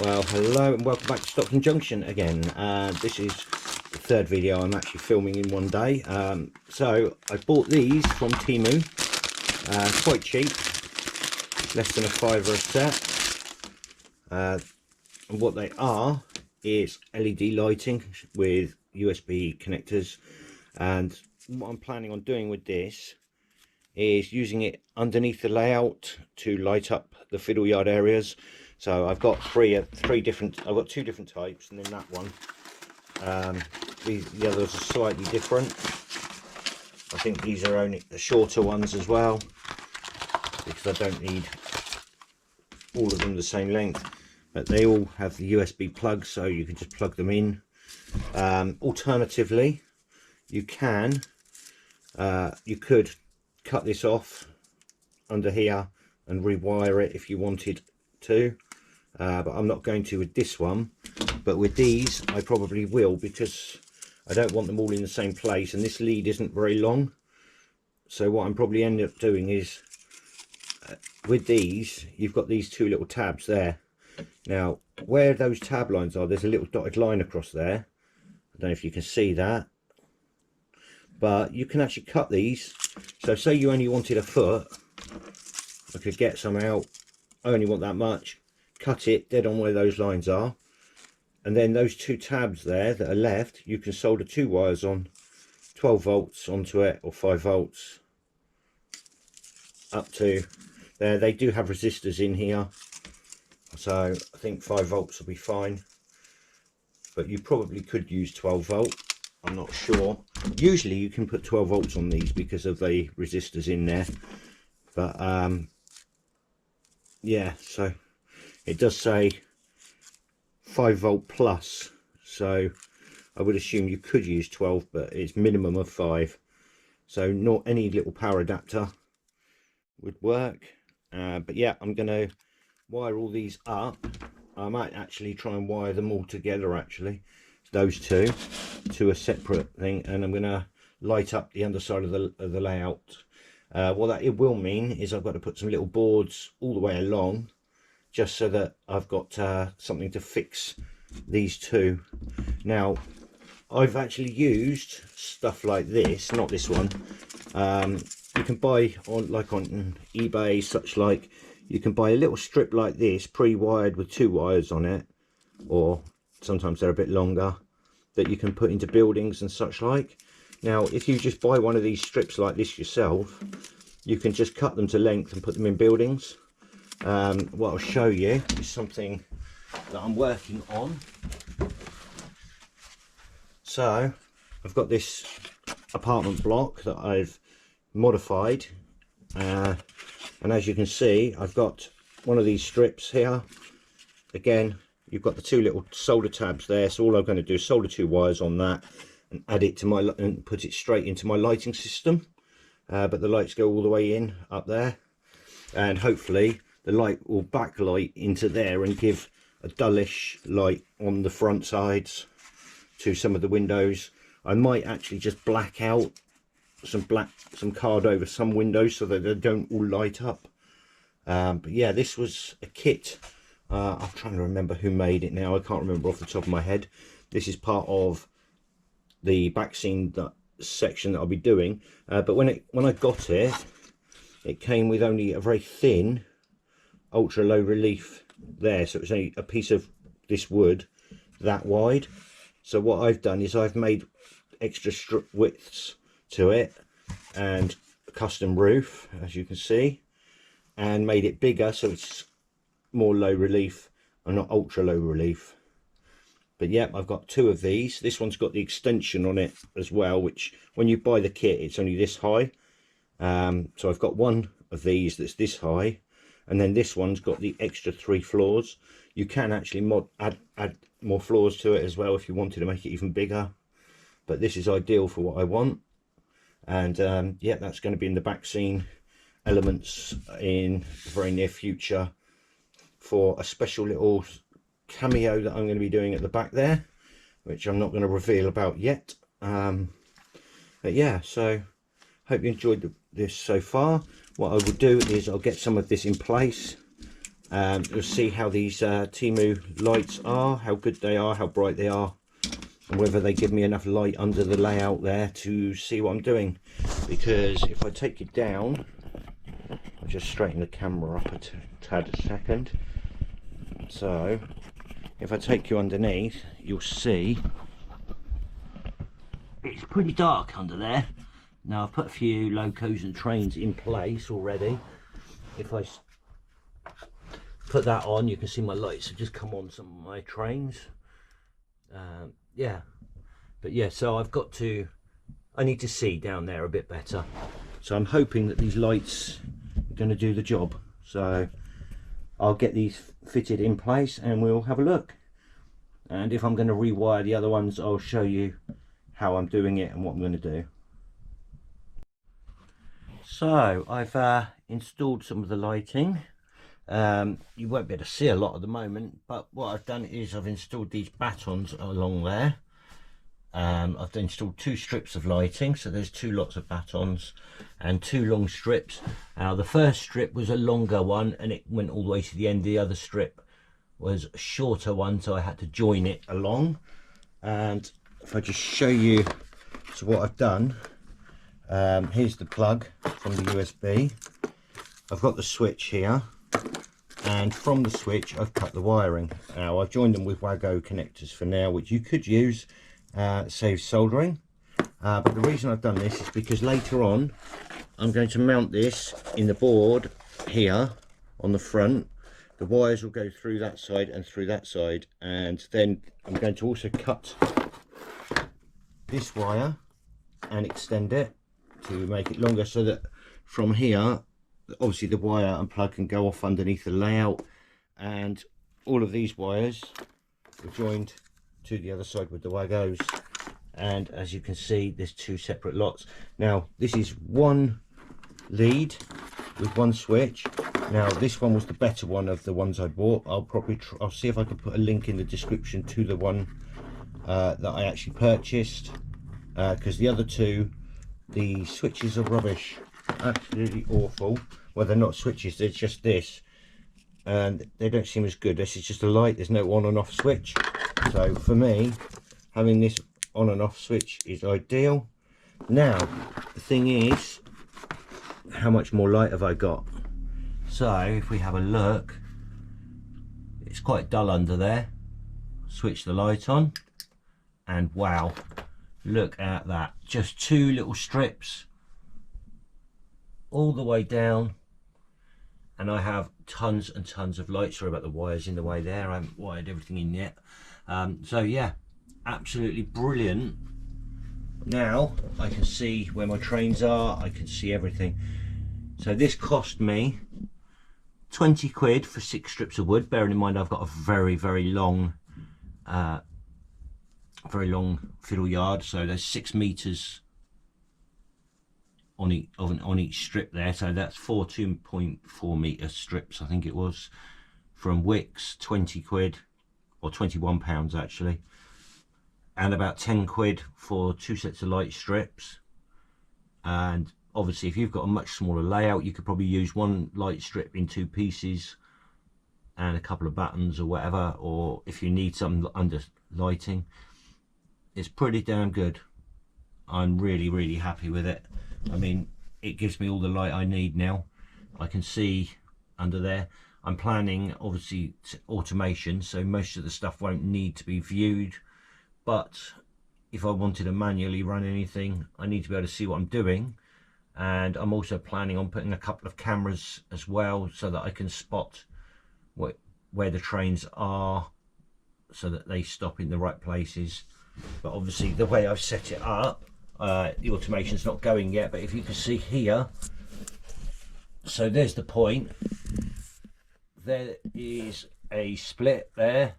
Well, hello and welcome back to Stockton Junction again. This is the third video I'm actually filming in one day. So I bought these from Temu, quite cheap, less than £5 a set. And what they are is LED lighting with USB connectors, and what I'm planning on doing with this is using it underneath the layout to light up the fiddle yard areas. So I've got I've got two different types, and then that one. The others are slightly different. I think these are only the shorter ones as well, because I don't need all of them the same length. But they all have the USB plugs, so you can just plug them in. Alternatively, you could cut this off under here and rewire it if you wanted to, but I'm not going to with this one. But with these I probably will, because I don't want them all in the same place, and this lead isn't very long. So what I'm probably end up doing is with these, you've got these two little tabs there. Now where those tab lines are, there's a little dotted line across there. I don't know if you can see that, but you can actually cut these. So say you only wanted a foot, I could get some out. I only want that much, cut it dead on where those lines are, and then those two tabs there that are left, you can solder two wires on, 12 volts onto it, or 5 volts up to there. They do have resistors in here, so I think 5 volts will be fine, but you probably could use 12 volt. I'm not sure. Usually you can put 12 volts on these because of the resistors in there, but yeah, so it does say 5 volt plus, so I would assume you could use 12, but it's minimum of 5. So not any little power adapter would work. But yeah, I'm going to wire all these up. I might actually try and wire them all together, actually, those two, to a separate thing, and I'm going to light up the underside of the layout. What that it will mean is I've got to put some little boards all the way along, just so that I've got something to fix these two. Now I've actually used stuff like this, not this one. You can buy on eBay, such like, you can buy a little strip like this pre-wired with 2 wires on it, or sometimes they're a bit longer, that you can put into buildings and such like. Now if you just buy one of these strips like this yourself, you can just cut them to length and put them in buildings. What I'll show you is something that I'm working on. So I've got this apartment block that I've modified, and as you can see, I've got one of these strips here. Again, you've got the two little solder tabs there, so all I'm going to do is solder 2 wires on that and add it to and put it straight into my lighting system. But the lights go all the way in up there, and hopefully the light will backlight into there and give a dullish light on the front sides to some of the windows. I might actually just black out some card over some windows so that they don't all light up. But yeah, this was a kit. I'm trying to remember who made it now. I can't remember off the top of my head. This is part of the back scene section that I'll be doing. But when I got it, it came with only a very thin ultra low relief there, so it was only a piece of this wood that wide. So what I've done is I've made extra strip widths to it and a custom roof, as you can see, and made it bigger so it's more low relief and not ultra low relief. But yeah, I've got 2 of these. This one's got the extension on it as well, which when you buy the kit, it's only this high. So I've got one of these that's this high, and then this one's got the extra 3 floors. You can actually add more floors to it as well if you wanted to make it even bigger, but this is ideal for what I want. And yeah, that's going to be in the back scene elements in the very near future for a special little cameo that I'm going to be doing at the back there, which I'm not going to reveal about yet. But yeah, so hope you enjoyed this so far. What I will do is I'll get some of this in place You'll see how these temu lights are, how good they are, how bright they are, and whether they give me enough light under the layout there to see what I'm doing. Because if I take it down, I'll just straighten the camera up a tad a second. So if I take you underneath, you'll see it's pretty dark under there. Now I've put a few locos and trains in place already. If I put that on, you can see my lights have just come on some of my trains. Yeah, but yeah, so I need to see down there a bit better. So I'm hoping that these lights are going to do the job. So I'll get these fitted in place and we'll have a look. And if I'm going to rewire the other ones, I'll show you how I'm doing it and what I'm going to do. So I've installed some of the lighting. You won't be able to see a lot at the moment, but what I've done is I've installed these batons along there. I've installed 2 strips of lighting, so there's 2 lots of batons and 2 long strips. Now the first strip was a longer one and it went all the way to the end. The other strip was a shorter one, so I had to join it along. And if I just show you, so what I've done, here's the plug from the USB. I've got the switch here, and from the switch I've cut the wiring. Now I've joined them with Wago connectors for now, which you could use, saves soldering. But the reason I've done this is because later on I'm going to mount this in the board here on the front. The wires will go through that side and through that side, and then I'm going to also cut this wire and extend it to make it longer, so that from here obviously the wire and plug can go off underneath the layout, and all of these wires are joined to the other side with the Wagos. And as you can see, there's 2 separate lots. Now this is one lead with one switch. Now this one was the better one of the ones I bought. I'll see if I can put a link in the description to the one that I actually purchased, because the other 2, the switches are rubbish, absolutely awful. Well, they're not switches, they're just this, and they don't seem as good. This is just a light, there's no on and off switch. So for me, having this on and off switch is ideal. Now the thing is, how much more light have I got? So if we have a look, it's quite dull under there. Switch the light on, and wow, look at that, just 2 little strips all the way down, and I have tons and tons of light. Sorry about the wires in the way there, I haven't wired everything in yet. So yeah, absolutely brilliant. Now I can see where my trains are, I can see everything. So this cost me 20 quid for 6 strips of wood, bearing in mind I've got a very long fiddle yard, so there's 6 meters on each strip there, so that's 4 2.4 meter strips, I think it was, from Wicks. 20 quid, or £21 actually, and about 10 quid for 2 sets of light strips. And obviously if you've got a much smaller layout, you could probably use 1 light strip in 2 pieces and a couple of buttons or whatever, or if you need some under lighting. It's pretty damn good. I'm really happy with it. I mean, it gives me all the light I need now. I can see under there. I'm planning obviously automation, so most of the stuff won't need to be viewed, but if I wanted to manually run anything, I need to be able to see what I'm doing. And I'm also planning on putting a couple of cameras as well, so that I can spot where the trains are, so that they stop in the right places. But obviously the way I've set it up, the automation's not going yet, but if you can see here, so there's the point, there is a split there,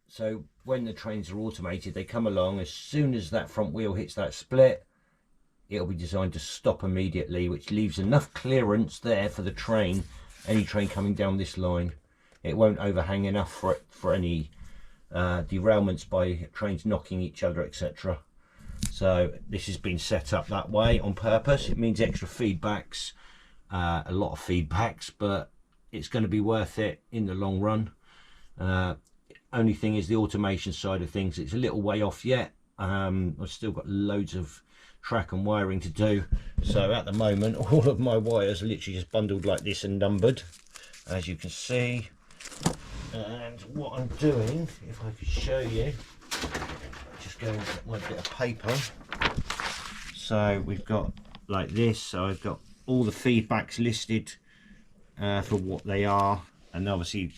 so when the trains are automated, they come along, as soon as that front wheel hits that split, it'll be designed to stop immediately, which leaves enough clearance there for the train, any train coming down this line. It won't overhang enough for any derailments by trains knocking each other, etc. So this has been set up that way on purpose. It means extra feedbacks, a lot of feedbacks, but it's going to be worth it in the long run. Only thing is the automation side of things, it's a little way off yet. I've still got loads of track and wiring to do, so at the moment all of my wires are literally just bundled like this and numbered, as you can see. And what I'm doing, if I could show you, just go and get my bit of paper. So we've got like this, so I've got all the feedbacks listed for what they are, and obviously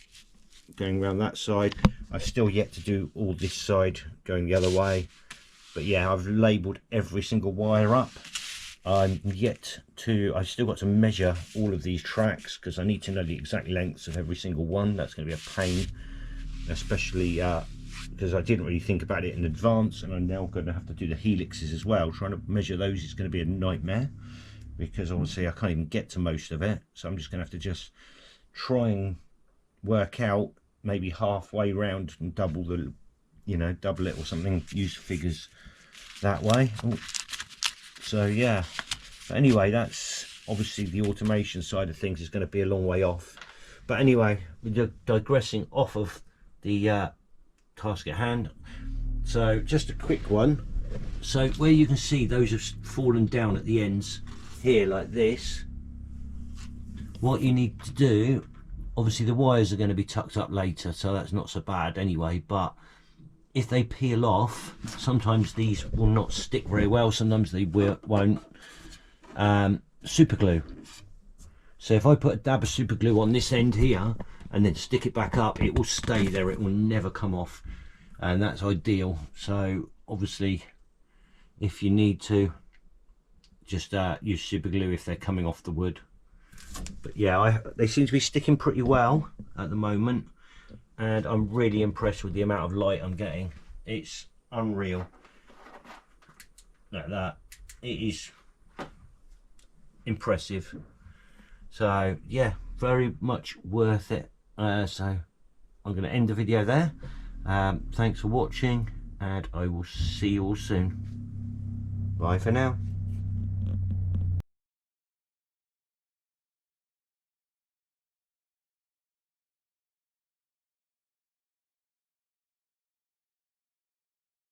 going around that side. I've still yet to do all this side going the other way, but yeah, I've labelled every single wire up. I've still got to measure all of these tracks because I need to know the exact lengths of every single one. That's going to be a pain, especially because I didn't really think about it in advance, and I'm now going to have to do the helixes as well. Trying to measure those is going to be a nightmare because obviously I can't even get to most of it, so I'm just going to have to just try and work out maybe halfway round and double the, double it or something, use figures that way. So yeah, but anyway, that's obviously the automation side of things is going to be a long way off. But anyway, we're digressing off of the task at hand. So just a quick one. So where you can see those have fallen down at the ends here like this, what you need to do, obviously the wires are going to be tucked up later, so that's not so bad anyway, but if they peel off, sometimes these will not stick very well, sometimes they won't. Super glue. So if I put a dab of super glue on this end here and then stick it back up, it will stay there, it will never come off, and that's ideal. So obviously if you need to, just use super glue if they're coming off the wood. But yeah, they seem to be sticking pretty well at the moment, and I'm really impressed with the amount of light I'm getting. It's unreal. Like that, it is impressive. So yeah, very much worth it. So I'm going to end the video there. Thanks for watching, and I will see you all soon. Bye for now.